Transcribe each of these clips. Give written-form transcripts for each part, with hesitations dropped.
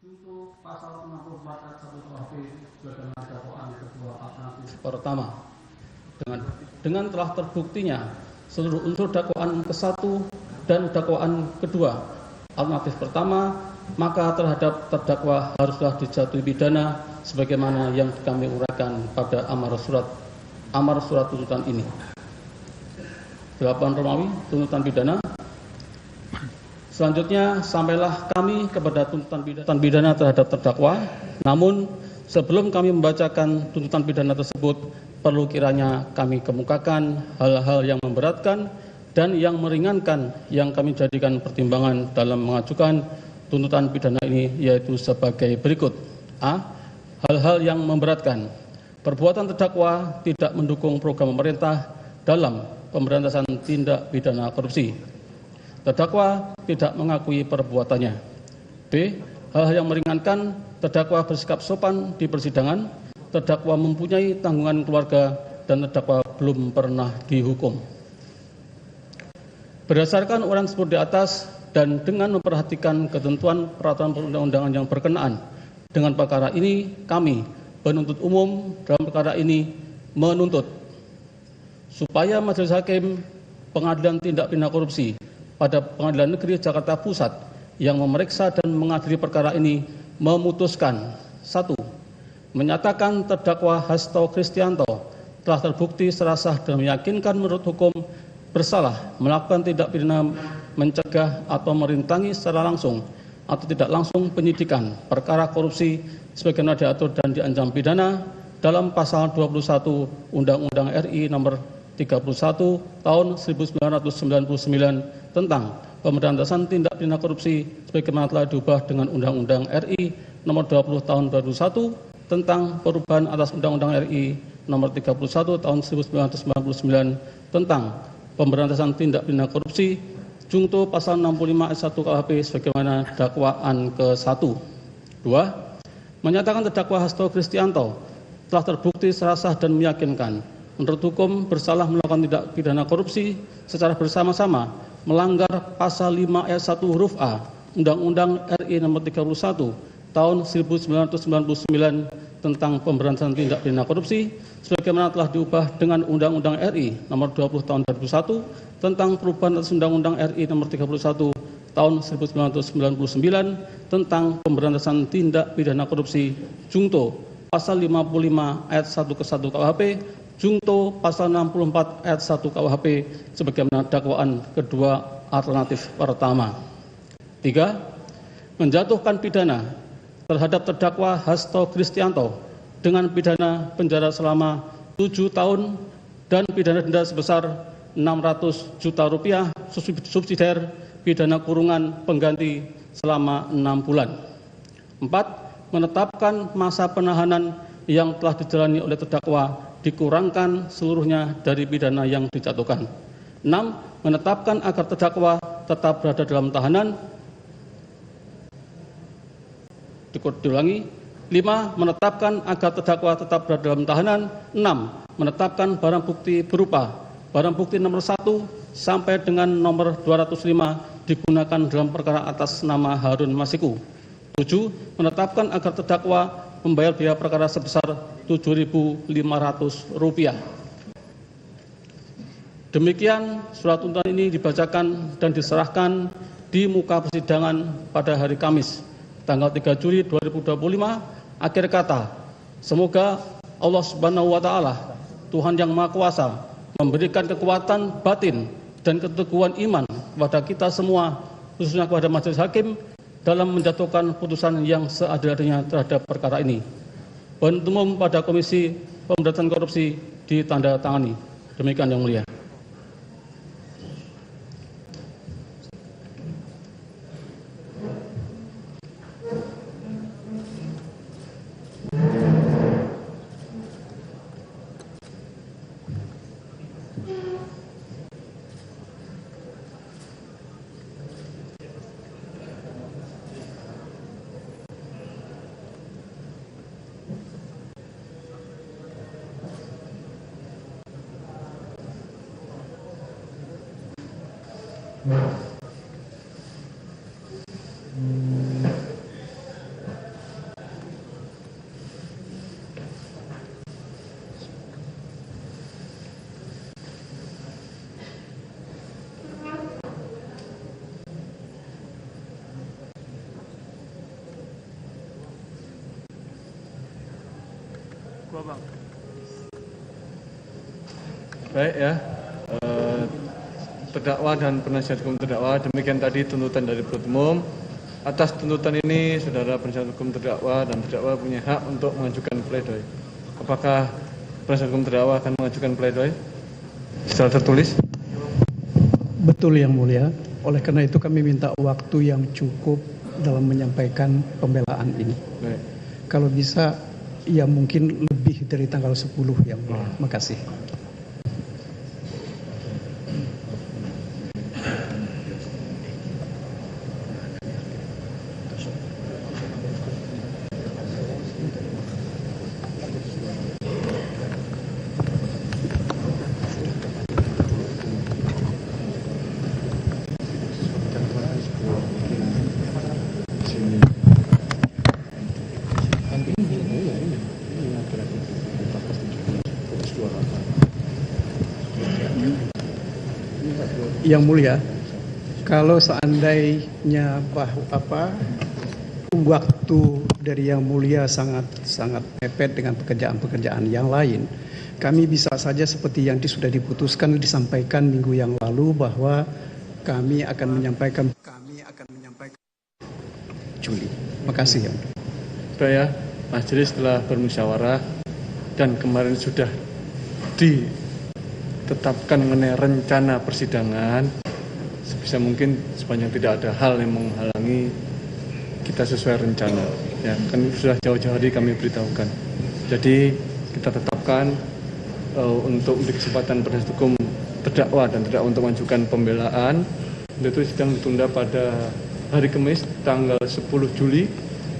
Untuk pasal 64 ayat 1 KUHP sebagai dakwaan kedua alternatif pertama, dengan telah terbuktinya seluruh unsur dakwaan ke-1 dan dakwaan kedua alternatif pertama, maka terhadap terdakwa haruslah dijatuhi pidana sebagaimana yang kami uraikan pada amar surat tuntutan ini. 8 Romawi tuntutan pidana. Selanjutnya sampailah kami kepada tuntutan pidana terhadap terdakwa. Namun sebelum kami membacakan tuntutan pidana tersebut, perlu kiranya kami kemukakan hal-hal yang memberatkan dan yang meringankan yang kami jadikan pertimbangan dalam mengajukan tuntutan pidana ini, yaitu sebagai berikut. A. Hal-hal yang memberatkan. Perbuatan terdakwa tidak mendukung program pemerintah dalam pemberantasan tindak pidana korupsi. Terdakwa tidak mengakui perbuatannya. B. Hal-hal yang meringankan. Terdakwa bersikap sopan di persidangan. Terdakwa mempunyai tanggungan keluarga dan terdakwa belum pernah dihukum. Berdasarkan uraian tersebut di atas dan dengan memperhatikan ketentuan peraturan perundang-undangan yang berkenaan dengan perkara ini, kami penuntut umum dalam perkara ini menuntut supaya Majelis Hakim Pengadilan Tindak Pidana Korupsi pada Pengadilan Negeri Jakarta Pusat yang memeriksa dan mengadili perkara ini memutuskan: 1. Menyatakan terdakwa Hasto Kristianto telah terbukti secara sah dan meyakinkan menurut hukum bersalah melakukan tindak pidana mencegah atau merintangi secara langsung atau tidak langsung penyidikan perkara korupsi sebagaimana diatur dan diancam pidana dalam pasal 21 Undang-Undang RI nomor 31 tahun 1999 tentang pemberantasan tindak pidana korupsi sebagaimana telah diubah dengan Undang-Undang RI nomor 20 tahun 2001 tentang perubahan atas Undang-Undang RI nomor 31 tahun 1999 tentang pemberantasan tindak pidana korupsi junto pasal 65 ayat 1 KUHP sebagaimana dakwaan ke-1. 2. Menyatakan terdakwa Hasto Kristianto telah terbukti secara sah dan meyakinkan menurut hukum bersalah melakukan tindak pidana korupsi secara bersama-sama melanggar pasal 5 ayat 1 huruf A Undang-Undang RI nomor 31 tahun 1999 tentang pemberantasan tindak pidana korupsi sebagaimana telah diubah dengan Undang-Undang RI nomor 20 tahun 2001 tentang perubahan atas Undang-Undang RI nomor 31 tahun 1999 tentang pemberantasan tindak pidana korupsi junto pasal 55 ayat 1 ke 1 KUHP junto pasal 64 ayat 1 KUHP sebagaimana dakwaan kedua alternatif pertama. 3. Menjatuhkan pidana terhadap terdakwa Hasto Kristianto dengan pidana penjara selama 7 tahun dan pidana denda sebesar 600 juta rupiah subsidiar pidana kurungan pengganti selama 6 bulan. 4. Menetapkan masa penahanan yang telah dijalani oleh terdakwa dikurangkan seluruhnya dari pidana yang dijatuhkan. 6. Menetapkan agar terdakwa tetap berada dalam tahanan. Diulangi. 5. Menetapkan agar terdakwa tetap berada dalam tahanan. 6. Menetapkan barang bukti berupa barang bukti nomor 1 sampai dengan nomor 205 digunakan dalam perkara atas nama Harun Masiku. 7. Menetapkan agar terdakwa membayar biaya perkara sebesar Rp7.500. Demikian surat tuntutan ini dibacakan dan diserahkan di muka persidangan pada hari Kamis, tanggal 3 Juli 2025. Akhir kata, semoga Allah Subhanahu wa Ta'ala, Tuhan yang Maha Kuasa, memberikan kekuatan batin dan keteguhan iman kepada kita semua, khususnya kepada Majelis Hakim, dalam menjatuhkan putusan yang seadil-adilnya terhadap perkara ini. Penuntut umum pada Komisi Pemberantasan Korupsi ditandatangani. Demikian yang mulia. Baik ya, terdakwa dan penasihat hukum terdakwa, demikian tadi tuntutan dari penuntut umum. Atas tuntutan ini, saudara penasihat hukum terdakwa dan terdakwa punya hak untuk mengajukan pledoi. Apakah penasihat hukum terdakwa akan mengajukan pledoi secara tertulis? Betul Yang Mulia, oleh karena itu kami minta waktu yang cukup dalam menyampaikan pembelaan ini. Baik. Kalau bisa, ya mungkin lebih dari tanggal 10 Yang Mulia. Makasih. Yang Mulia, kalau seandainya waktu dari Yang Mulia sangat mepet dengan pekerjaan-pekerjaan yang lain, kami bisa saja seperti yang sudah diputuskan disampaikan minggu yang lalu bahwa kami akan menyampaikan Juli. Makasih ya. Sudah ya, majelis telah bermusyawarah dan kemarin sudah ditetapkan mengenai rencana persidangan. Sebisa mungkin sepanjang tidak ada hal yang menghalangi kita sesuai rencana. Ya, kan sudah jauh-jauh hari kami beritahukan. Jadi kita tetapkan untuk memberi kesempatan penasihat hukum terdakwa dan terdakwa untuk mengajukan pembelaan. Itu sidang ditunda pada hari Kamis tanggal 10 Juli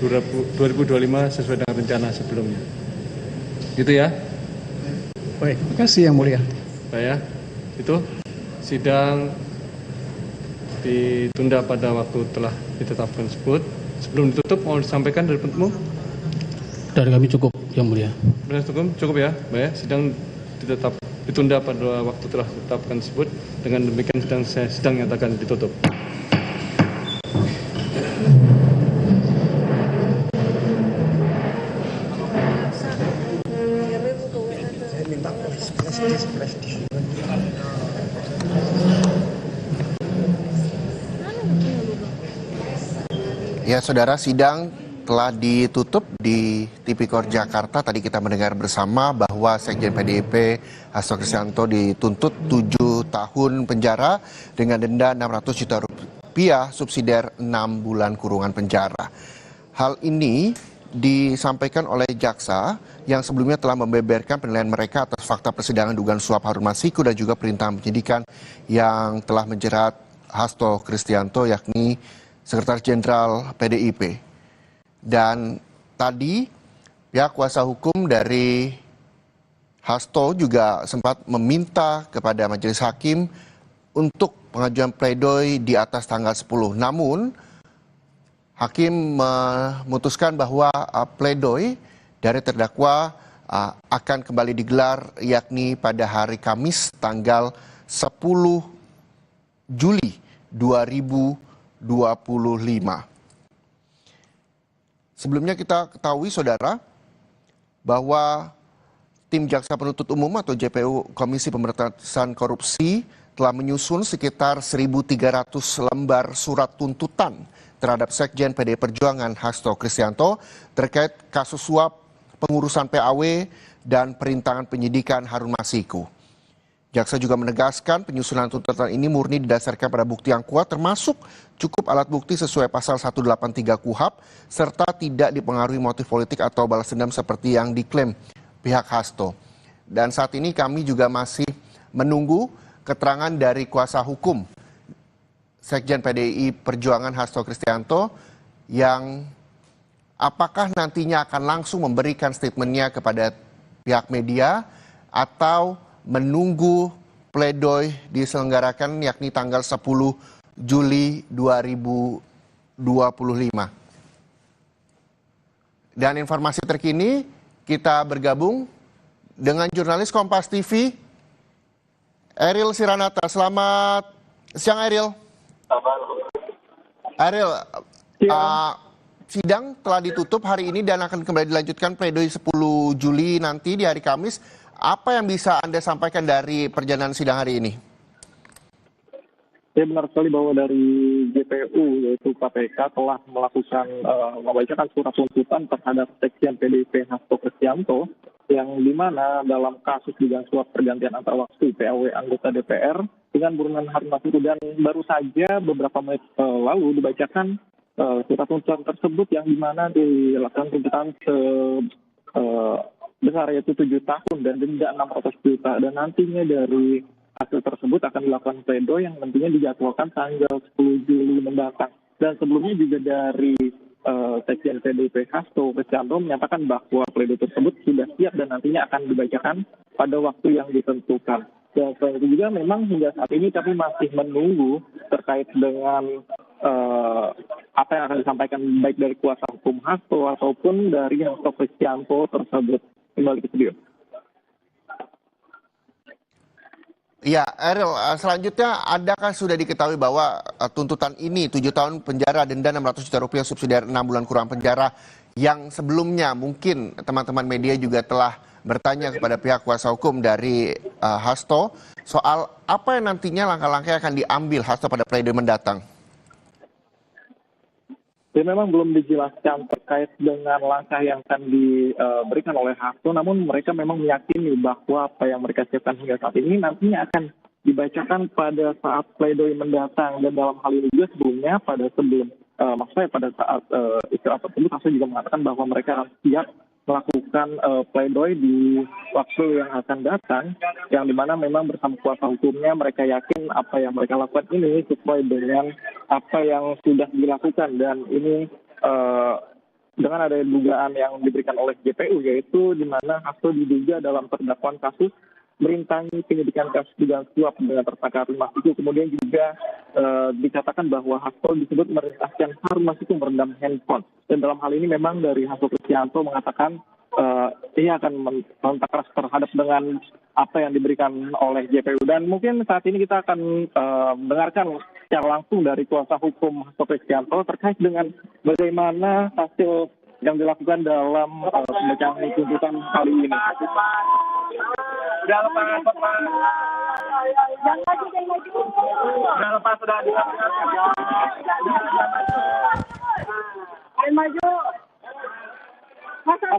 2025 sesuai dengan rencana sebelumnya. Gitu ya. Baik, terima kasih Yang Mulia. Baik ya, itu sidang ditunda pada waktu telah ditetapkan tersebut. Sebelum ditutup, mau disampaikan dari penuntut umum? Dari kami cukup, Yang Mulia. Penasihat hukum cukup ya, baik ya. Sidang ditunda pada waktu telah ditetapkan tersebut. Dengan demikian sidang nyatakan ditutup. Ya, saudara, sidang telah ditutup di Tipikor Jakarta. Tadi kita mendengar bersama bahwa Sekjen PDIP Hasto Kristianto dituntut 7 tahun penjara dengan denda 600 juta rupiah, subsidiar 6 bulan kurungan penjara. Hal ini disampaikan oleh jaksa yang sebelumnya telah membeberkan penilaian mereka atas fakta persidangan dugaan suap Harun Masiku dan juga perintah penyidikan yang telah menjerat Hasto Kristianto, yakni Sekretaris Jenderal PDIP. Dan tadi pihak kuasa hukum dari Hasto juga sempat meminta kepada majelis hakim untuk pengajuan pledoi di atas tanggal 10. Namun hakim memutuskan bahwa pledoi dari terdakwa akan kembali digelar, yakni pada hari Kamis tanggal 10 Juli 2025. Sebelumnya kita ketahui, saudara, bahwa tim Jaksa Penuntut Umum atau JPU Komisi Pemberantasan Korupsi telah menyusun sekitar 1.300 lembar surat tuntutan terhadap Sekjen PDI Perjuangan Hasto Kristianto terkait kasus suap pengurusan PAW dan perintangan penyidikan Harun Masiku. Jaksa juga menegaskan penyusunan tuntutan ini murni didasarkan pada bukti yang kuat, termasuk cukup alat bukti sesuai pasal 183 KUHP, serta tidak dipengaruhi motif politik atau balas dendam seperti yang diklaim pihak Hasto. Dan saat ini kami juga masih menunggu keterangan dari kuasa hukum Sekjen PDI Perjuangan Hasto Kristianto yang apakah nantinya akan langsung memberikan statementnya kepada pihak media atau menunggu pledoi diselenggarakan, yakni tanggal 10 Juli 2025. Dan informasi terkini kita bergabung dengan jurnalis Kompas TV Ariel Siranata. Selamat siang Ariel. Ariel, sidang telah ditutup hari ini dan akan kembali dilanjutkan pledoi 10 Juli nanti di hari Kamis. Apa yang bisa Anda sampaikan dari perjalanan sidang hari ini? Ya, benar sekali bahwa dari JPU yaitu KPK telah membacakan surat tuntutan terhadap Sekjen PDIP Hasto Kristianto yang dimana dalam kasus dugaan suap pergantian antar waktu PAW anggota DPR dengan Burhanuddin Harun Masiku, dan baru saja beberapa menit lalu dibacakan surat tuntutan tersebut yang dimana dilakukan tuntutan sebesar yaitu 7 tahun dan denda 600 juta, dan nantinya dari hasil tersebut akan dilakukan pledoi yang nantinya dijadwalkan tanggal 10 Juli mendatang. Dan sebelumnya juga dari Sekjen PDIP Hasto Kristianto menyatakan bahwa pledoi tersebut sudah siap dan nantinya akan dibacakan pada waktu yang ditentukan. Dan selain itu juga memang hingga saat ini kami masih menunggu terkait dengan apa yang akan disampaikan baik dari kuasa hukum Hasto ataupun dari Hasto Kristianto tersebut. Kembali ke studio. Ya, Eril, selanjutnya adakah sudah diketahui bahwa tuntutan ini 7 tahun penjara, denda 600 juta rupiah, subsidiar 6 bulan kurang penjara, yang sebelumnya mungkin teman-teman media juga telah bertanya kepada pihak kuasa hukum dari Hasto soal apa yang nantinya langkah-langkah yang akan diambil Hasto pada pledoi mendatang? Ya, memang belum dijelaskan terkait dengan langkah yang akan diberikan oleh Hasto, namun mereka memang meyakini bahwa apa yang mereka siapkan hingga saat ini nantinya akan dibacakan pada saat pledoi mendatang. Dan dalam hal ini juga sebelumnya pada saat istirahat tersebut Hasto juga mengatakan bahwa mereka akan siap melakukan pledoi di waktu yang akan datang, yang dimana memang bersama kuasa hukumnya mereka yakin apa yang mereka lakukan ini sesuai dengan apa yang sudah dilakukan. Dan ini dengan ada dugaan yang diberikan oleh JPU, yaitu di mana Hasto diduga dalam terdakwan kasus merintangi penyidikan kasus dugaan suap dengan tersangka Harun Masiku. Kemudian juga dikatakan bahwa Hasto disebut merintahkan Harun Masiku merendam handphone. Dan dalam hal ini memang dari Hasto Kristianto mengatakan ia akan merontak keras terhadap dengan apa yang diberikan oleh JPU. Dan mungkin saat ini kita akan mendengarkan secara langsung dari kuasa hukum Hasto Kristianto terkait dengan bagaimana hasil yang dilakukan dalam pembacaan tuntutan kali ini. Sudah lepas, sudah lepas. Maju.